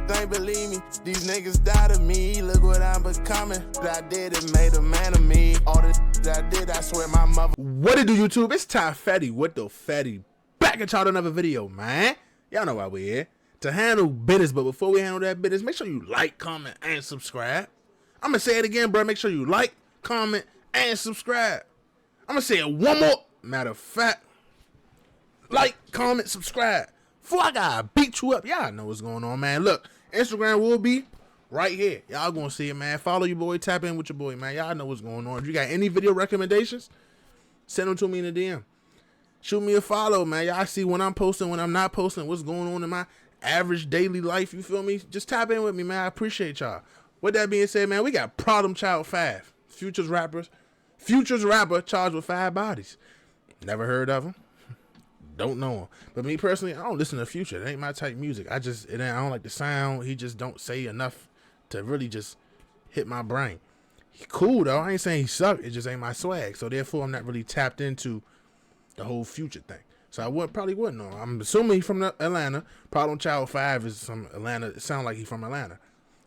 think, believe me, these niggas doubted me. Look what I'm becoming. What I did, it made a man of me. All the that I did, I swear my mother. What it do, YouTube? It's Ty Fetty with the Fetty. Back at y'all with another video, man. Y'all know why we're here. To handle business, but before we handle that business, make sure you like, comment, and subscribe. I'm going to say it again, bro. Make sure you like, comment, and subscribe. I'm going to say it one more. Matter of fact, like, comment, subscribe. Before I gotta beat you up, y'all know what's going on, man. Look, Instagram will be right here. Y'all gonna see it, man. Follow your boy, tap in with your boy, man. Y'all know what's going on. If you got any video recommendations, send them to me in the DM. Shoot me a follow, man. Y'all see when I'm posting, when I'm not posting, what's going on in my average daily life, you feel me? Just tap in with me, man. I appreciate y'all. With that being said, man, we got Problem Child 5. Future's rapper charged with 5 bodies. Never heard of him. Don't know him. But me personally, I don't listen to Future. It ain't my type of music. I don't like the sound. He just don't say enough to really just hit my brain. He cool though. I ain't saying he suck. It just ain't my swag. So therefore, I'm not really tapped into the whole Future thing. So I probably wouldn't know. I'm assuming he's from Atlanta. Problem Child 5 is from Atlanta. It sounds like he's from Atlanta.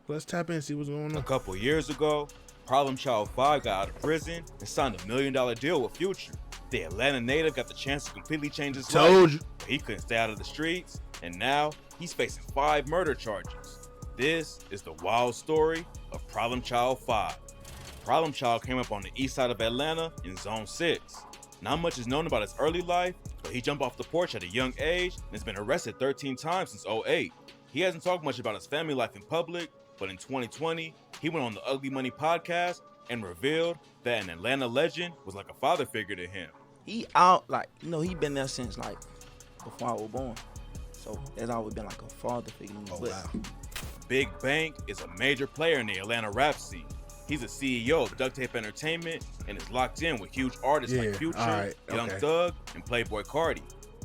Let's tap in and see what's going on. A couple years ago, Problem Child 5 got out of prison and signed a $1 million deal with Future. The Atlanta native got the chance to completely change his life. Told you. He couldn't stay out of the streets, and now he's facing 5 murder charges. This is the wild story of Problem Child 5. Problem Child came up on the east side of Atlanta in Zone 6. Not much is known about his early life, but he jumped off the porch at a young age and has been arrested 13 times since 2008. He hasn't talked much about his family life in public, but in 2020, he went on the Ugly Money podcast and revealed that an Atlanta legend was like a father figure to him. He out, like, you know, he been there since, like, before I was born. So, there's always been, like, a father figure to me. Oh, but wow. Big Bank is a major player in the Atlanta rap scene. He's a CEO of Duct Tape Entertainment and is locked in with huge artists like Future, Young Thug, and Playboy Cardi.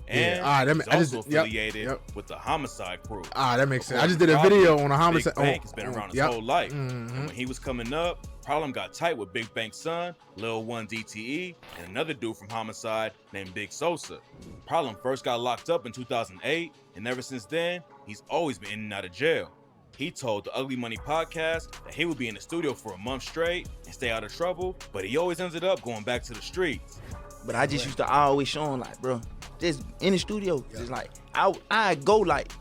And he's also affiliated with the Homicide crew. That makes sense. I just did a video on a Homicide. Big Bank has been around his whole life. And when he was coming up, Problem got tight with Big Bank's son, Lil 1 DTE, and another dude from Homicide named Big Sosa. Problem first got locked up in 2008, and ever since then, he's always been in and out of jail. He told the Ugly Money podcast that he would be in the studio for a month straight and stay out of trouble, but he always ended up going back to the streets. But I just used to always show him, like, bro, just in the studio, just like, I go like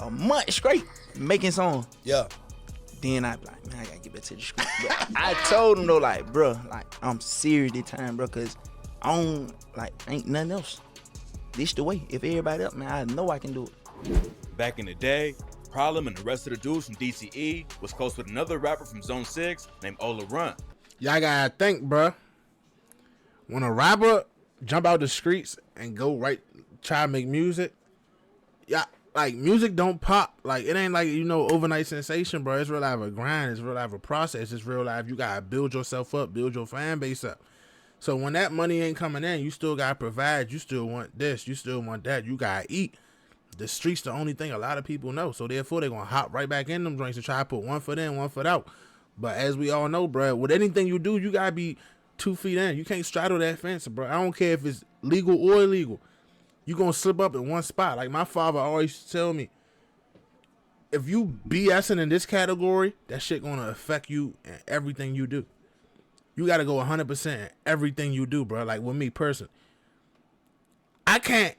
a month straight making songs. Yeah. Then I be like, man, I gotta get back to the script. But I told him though, like, bro, like, I'm serious this time, bro, cause I don't, like, ain't nothing else. This the way. If everybody else, man, I know I can do it. Back in the day, Problem and the rest of the dudes from DTE was close with another rapper from Zone 6 named Ola Run. Y'all gotta think, bro. When a rapper jump out the streets and go try to make music, yeah, like, music don't pop. Like, it ain't like, you know, overnight sensation, bro. It's real life a grind. It's real life a process. It's real life. You gotta build yourself up, build your fan base up. So when that money ain't coming in, you still gotta provide. You still want this. You still want that. You gotta eat. The streets the only thing a lot of people know. So therefore, they're gonna hop right back in them joints and try to put one foot in, one foot out. But as we all know, bro, with anything you do, you gotta be 2 feet in. You can't straddle that fence, bro. I don't care if it's legal or illegal. You gonna slip up in one spot. Like my father always tell me, if you BSing in this category, that shit gonna affect you in everything you do. You gotta go 100% in everything you do, bro. Like with me personally, I can't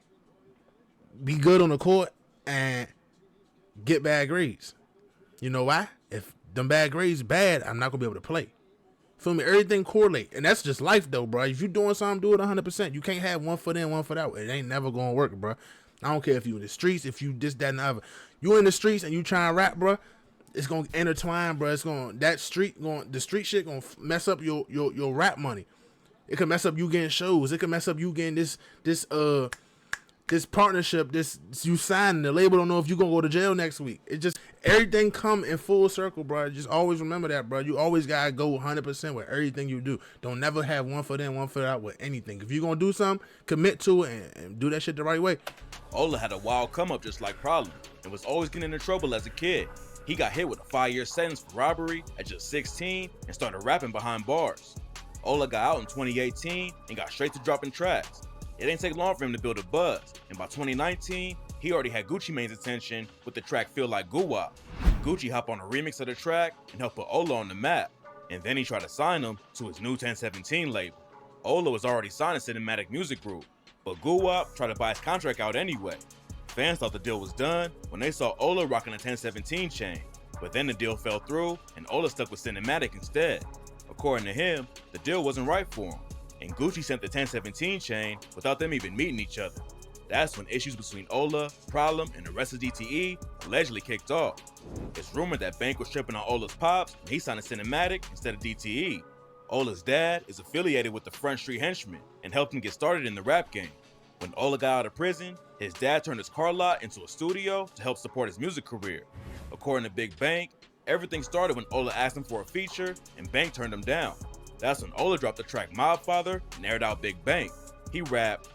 be good on the court and get bad grades. You know why? If them bad grades bad, I'm not gonna be able to play. Feel me? Everything correlate, and that's just life, though, bro. If you doing something, do it 100%. You can't have 1 foot in, 1 foot out. It ain't never gonna work, bro. I don't care if you in the streets, if you this, that, and the other. You in the streets and you trying to rap, bro. It's gonna intertwine, bro. It's gonna the street shit gonna mess up your rap money. It could mess up you getting shows. It could mess up you getting this partnership, you signing. The label don't know if you gonna go to jail next week. It just, everything come in full circle, bro. Just always remember that, bro. You always gotta go 100% with everything you do. Don't never have 1 foot in, 1 foot out with anything. If you gonna do something, commit to it and do that shit the right way. Ola had a wild come up just like Problem and was always getting into trouble as a kid. He got hit with a 5-year sentence for robbery at just 16 and started rapping behind bars. Ola got out in 2018 and got straight to dropping tracks. It ain't take long for him to build a buzz, and by 2019, he already had Gucci Mane's attention with the track Feel Like Goo Wop. Gucci hopped on a remix of the track and helped put Ola on the map, and then he tried to sign him to his new 1017 label. Ola was already signed to Cinematic Music Group, but Guwap tried to buy his contract out anyway. Fans thought the deal was done when they saw Ola rocking a 1017 chain, but then the deal fell through and Ola stuck with Cinematic instead. According to him, the deal wasn't right for him, and Gucci sent the 1017 chain without them even meeting each other. That's when issues between Ola, Problem, and the rest of DTE allegedly kicked off. It's rumored that Bank was tripping on Ola's pops and he signed a Cinematic instead of DTE. Ola's dad is affiliated with the Front Street Henchmen and helped him get started in the rap game. When Ola got out of prison, his dad turned his car lot into a studio to help support his music career. According to Big Bank, everything started when Ola asked him for a feature and Bank turned him down. That's when Ola dropped the track Mobfather and aired out Big Bank. He rapped,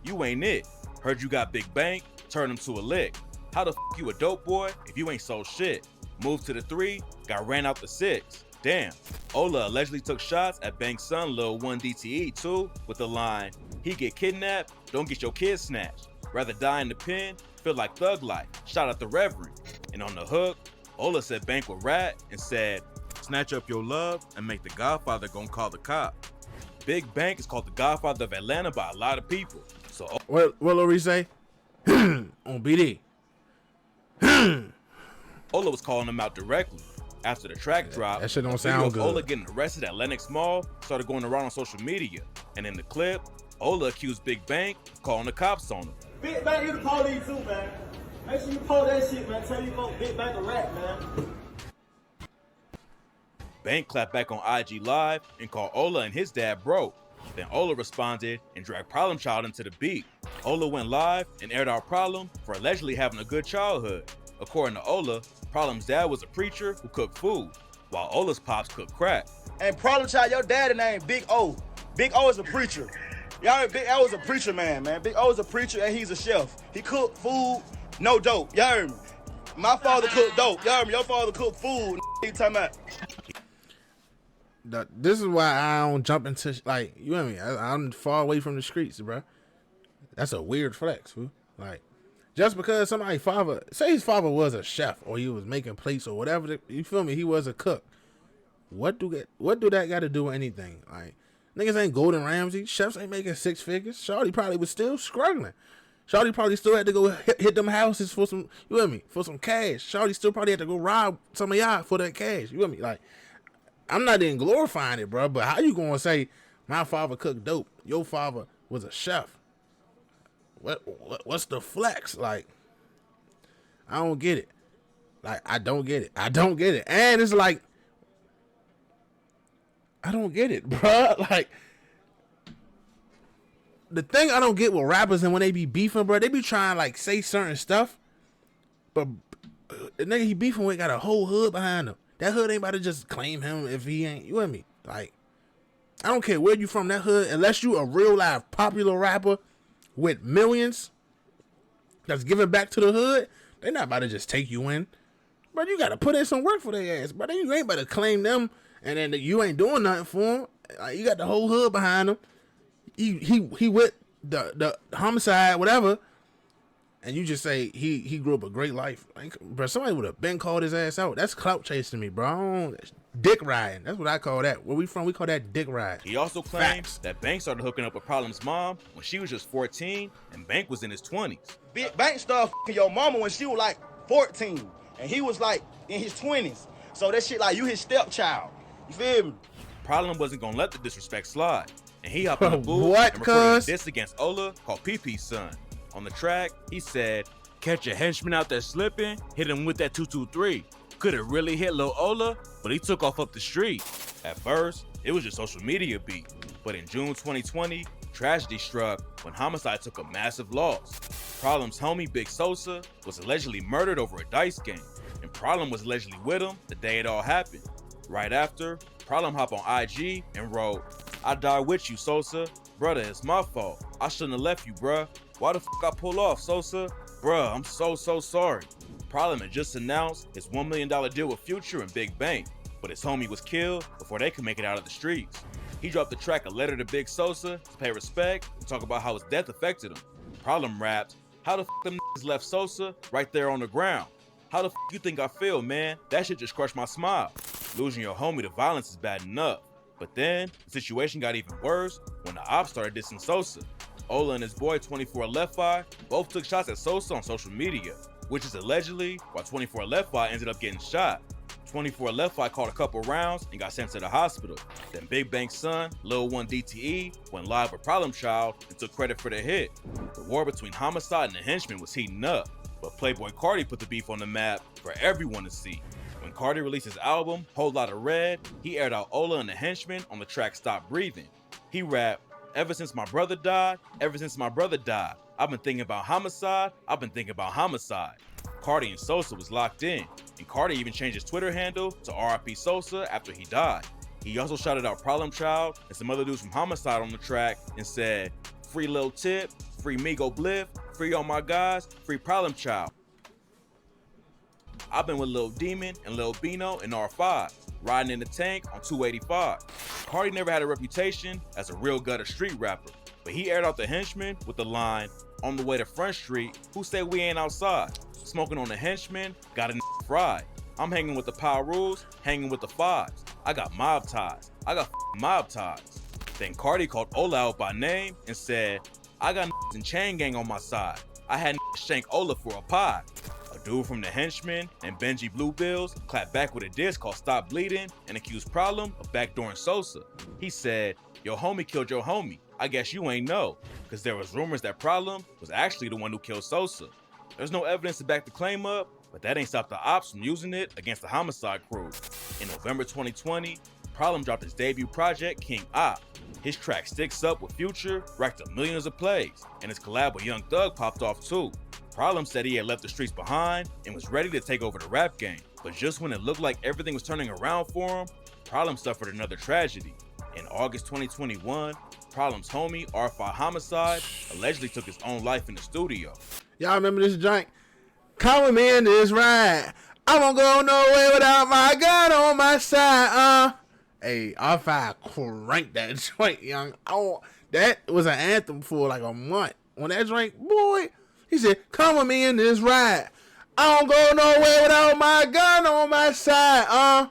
"You ain't it. Heard you got Big Bank, turn him to a lick. How the f you a dope boy if you ain't sold shit? Moved to the 3, got ran out the 6. Damn." Ola allegedly took shots at Bank's son Lil 1 DTE too, with the line, "He get kidnapped, don't get your kids snatched. Rather die in the pen, feel like thug life, shot at the Reverend." And on the hook, Ola said Bank would rat and said, "Snatch up your love and make the Godfather gon' call the cop." Big Bank is called the Godfather of Atlanta by a lot of people. So What Lori say? On BD. Ola was calling him out directly. After the track dropped, that shit don't a video sound of good. Ola getting arrested at Lenox Mall started going around on social media. And in the clip, Ola accused Big Bank of calling the cops on him. Big Bank, you the police too, man. Make sure you pull that shit, man. Tell you folks Big Bank a rat, man. Bank clapped back on IG Live and called Ola and his dad broke. Then Ola responded and dragged Problem Child into the beat. Ola went live and aired out Problem for allegedly having a good childhood. According to Ola, Problem's dad was a preacher who cooked food, while Ola's pops cooked crack. And Problem Child, your daddy name Big O. Big O is a preacher. Y'all heard Big O is a preacher, man. Big O is a preacher and he's a chef. He cooked food, no dope. Y'all heard me? My father cooked dope. Y'all heard me? Your father cooked food. You talking about? This is why I don't jump into like, you know what I mean? I'm far away from the streets, bro. That's a weird flex, fool. Like, just because somebody's father, say his father was a chef or he was making plates or whatever, you feel me? He was a cook. What do that got to do with anything? Like, niggas ain't Gordon Ramsay. Chefs ain't making 6 figures. Shawty probably was still struggling. Shawty probably still had to go hit them houses for some, you with me, for some cash. Shawty still probably had to go rob some of y'all for that cash. You with me? Like, I'm not even glorifying it, bro, but how you gonna say my father cooked dope? Your father was a chef. What's the flex? Like, I don't get it. Like, I don't get it. And it's like, I don't get it, bro. Like, the thing I don't get with rappers and when they be beefing, bro, they be trying like say certain stuff, but the nigga he beefing with got a whole hood behind him. That hood ain't about to just claim him if he ain't, you with me? Like, I don't care where you from, that hood, unless you a real live popular rapper with millions that's giving back to the hood, they not about to just take you in. But you got to put in some work for their ass. But you ain't about to claim them and then you ain't doing nothing for them. Like, you got the whole hood behind him. He with the homicide, whatever. And you just say he grew up a great life. Like, bro, somebody would have been called his ass out. That's clout chasing me, bro. Dick riding. That's what I call that. Where we from, we call that dick ride. He also claims that Bank started hooking up with Problem's mom when she was just 14 and Bank was in his 20s. Big Bank started f***ing your mama when she was like 14 and he was like in his 20s. So that shit like you his stepchild. You feel me? Problem wasn't gonna let the disrespect slide, and he hopped on the booth What, and recorded cuz? a diss against Ola called PP's son. On the track, he said, "Catch a henchman out there slipping, hit him with that 223. Could have really hit Lil Ola, but he took off up the street." At first, it was just social media beat, but in June 2020, tragedy struck when Homicide took a massive loss. Problem's homie Big Sosa was allegedly murdered over a dice game, and Problem was allegedly with him the day it all happened. Right after, Problem hopped on IG and wrote, "I die with you, Sosa. Brother, it's my fault. I shouldn't have left you, bruh. Why the fuck I pull off, Sosa? Bruh, I'm so sorry." Problem had just announced his $1 million deal with Future and Big Bank, but his homie was killed before they could make it out of the streets. He dropped the track A Letter to Big Sosa to pay respect and talk about how his death affected him. Problem rapped, "How the fuck them niggas left Sosa right there on the ground? How the f you think I feel, man? That shit just crushed my smile. Losing your homie to violence is bad enough. But then, the situation got even worse when the ops started dissing Sosa. Ola and his boy 24 Left Eye both took shots at Sosa on social media, which is allegedly why 24 Left Eye ended up getting shot. 24 Left Eye caught a couple rounds and got sent to the hospital. Then Big Bank's son, Lil 1 DTE, went live with Problem Child and took credit for the hit. The war between Homicide and the Henchman was heating up, but Playboy Carti put the beef on the map for everyone to see. When Carti released his album, Whole Lotta Red, he aired out Ola and the Henchman on the track Stop Breathing. He rapped, ever since my brother died, I've been thinking about homicide, Carti and Sosa was locked in, and Carti even changed his Twitter handle to RIP Sosa after he died. He also shouted out Problem Child and some other dudes from Homicide on the track and said, free Lil Tip, free Migo Bliff, free all my guys, free Problem Child. I've been with Lil Demon and Lil Bino in R5, riding in the tank on 285. Carti never had a reputation as a real gutter street rapper, but he aired out the Henchman with the line, on the way to Front Street, who said we ain't outside? Smoking on the Henchman, got a fried. I'm hanging with the Power Rules, hanging with the Fives. I got mob ties. Then Carti called Ola out by name and said, I got in Chain Gang on my side. I had shank Ola for a pie. A dude from the Henchman and Benji Blue Bills clapped back with a diss called Stop Bleeding and accused Problem of backdooring Sosa. He said, your homie killed your homie. I guess you ain't know, because there was rumors that Problem was actually the one who killed Sosa. There's no evidence to back the claim up, but that ain't stopped the ops from using it against the Homicide crew. In November 2020, Problem dropped his debut project, King Op. His track Sticks Up with Future racked up millions of plays, and his collab with Young Thug popped off too. Problem said he had left the streets behind and was ready to take over the rap game, but just when it looked like everything was turning around for him, Problem suffered another tragedy. In August 2021, Problem's homie, R5 Homicide, allegedly took his own life in the studio. Y'all remember this joint? Come with me in this ride. I won't go nowhere without my gun on my side. Hey, R5 cranked that joint, young. Oh, that was an anthem for like a month. When that joint, boy, he said, come with me in this ride. I don't go nowhere without my gun on my side.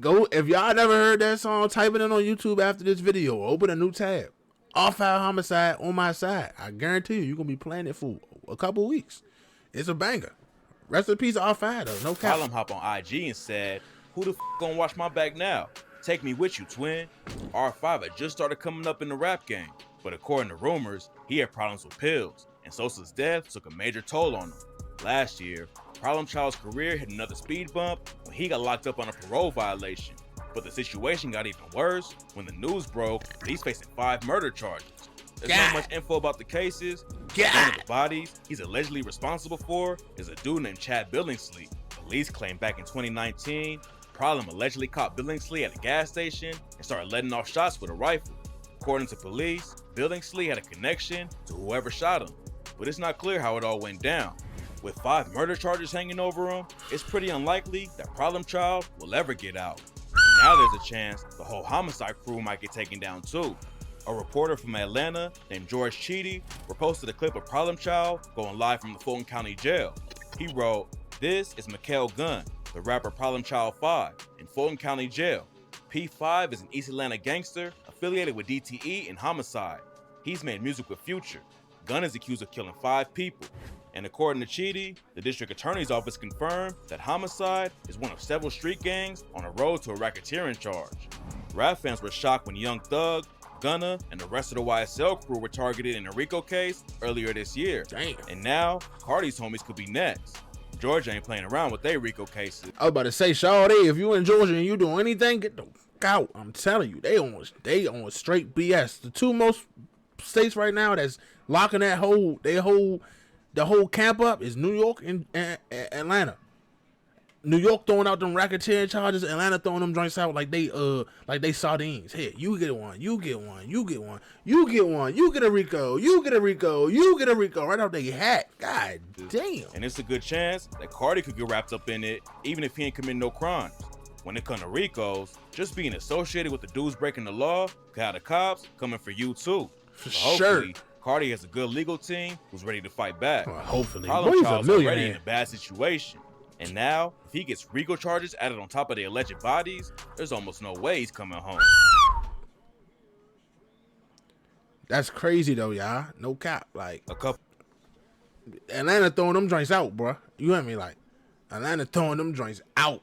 Go, if y'all never heard that song, type it in on YouTube after this video. Open a new tab. R5 Homicide on my side. I guarantee you're going to be playing it for a couple weeks. It's a banger. Rest in peace, R5, though. No cap. Problem hopped on IG and said, who the f gonna watch my back now? Take me with you, twin. R5 had just started coming up in the rap game, but according to rumors, he had problems with pills, and Sosa's death took a major toll on him. Last year, Problem Child's career hit another speed bump when he got locked up on a parole violation. But the situation got even worse when the news broke that he's facing 5 murder charges. There's not much info about the cases. One of the bodies he's allegedly responsible for is a dude named Chad Billingsley. Police claim back in 2019, Problem allegedly caught Billingsley at a gas station and started letting off shots with a rifle. According to police, Billingsley had a connection to whoever shot him, but it's not clear how it all went down. With 5 murder charges hanging over him, it's pretty unlikely that Problem Child will ever get out. Now there's a chance the whole Homicide crew might get taken down too. A reporter from Atlanta named George Cheedy reposted a clip of Problem Child going live from the Fulton County Jail. He wrote, this is Mikael Gunn, the rapper Problem Child 5, in Fulton County Jail. P5 is an East Atlanta gangster affiliated with DTE and Homicide. He's made music with Future. Gunn is accused of killing 5 people. And according to Cheedy, the district attorney's office confirmed that Homicide is one of several street gangs on a road to a racketeering charge. Rap fans were shocked when Young Thug, Gunna, and the rest of the YSL crew were targeted in a RICO case earlier this year. Damn. And now, Carti's homies could be next. Georgia ain't playing around with their RICO cases. I was about to say, Shawty, if you in Georgia and you doing anything, get the fuck out. I'm telling you, they on straight BS. The 2 most states right now that's locking that the whole camp up is New York and Atlanta. New York throwing out them racketeering charges, Atlanta throwing them joints out like they sardines. Here, you get one, you get one, you get one, you get one, you get a RICO, you get a RICO, you get a RICO, right out their hat. God damn. And it's a good chance that Carti could get wrapped up in it, even if he ain't committing no crimes. When it comes to RICOs, just being associated with the dudes breaking the law could have the cops coming for you too. For so hopefully, sure. Cardi has a good legal team who's ready to fight back. Well, hopefully. Problem Boy, he's a Child's already in millionaire. a bad situation. And now, if he gets RICO charges added on top of the alleged bodies, there's almost no way he's coming home. That's crazy though, y'all. No cap. Like A couple Atlanta throwing them joints out, bruh. You hear me? Like Atlanta throwing them joints out.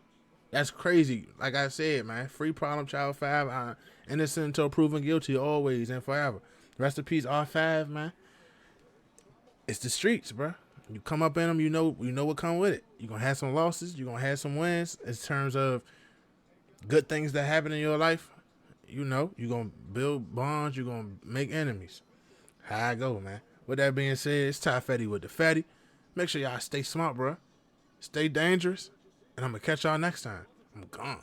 That's crazy. Like I said, man. Free Problem Child 5. Innocent until proven guilty, always and forever. Rest in peace, R5, man. It's the streets, bruh. You come up in them, you know what come with it. You're gonna have some losses. You're gonna have some wins in terms of good things that happen in your life. You know, you're gonna build bonds. You're gonna make enemies. How I go, man. With that being said, it's Ty Fetty with the Fatty. Make sure y'all stay smart, bruh. Stay dangerous. And I'm gonna catch y'all next time. I'm gone.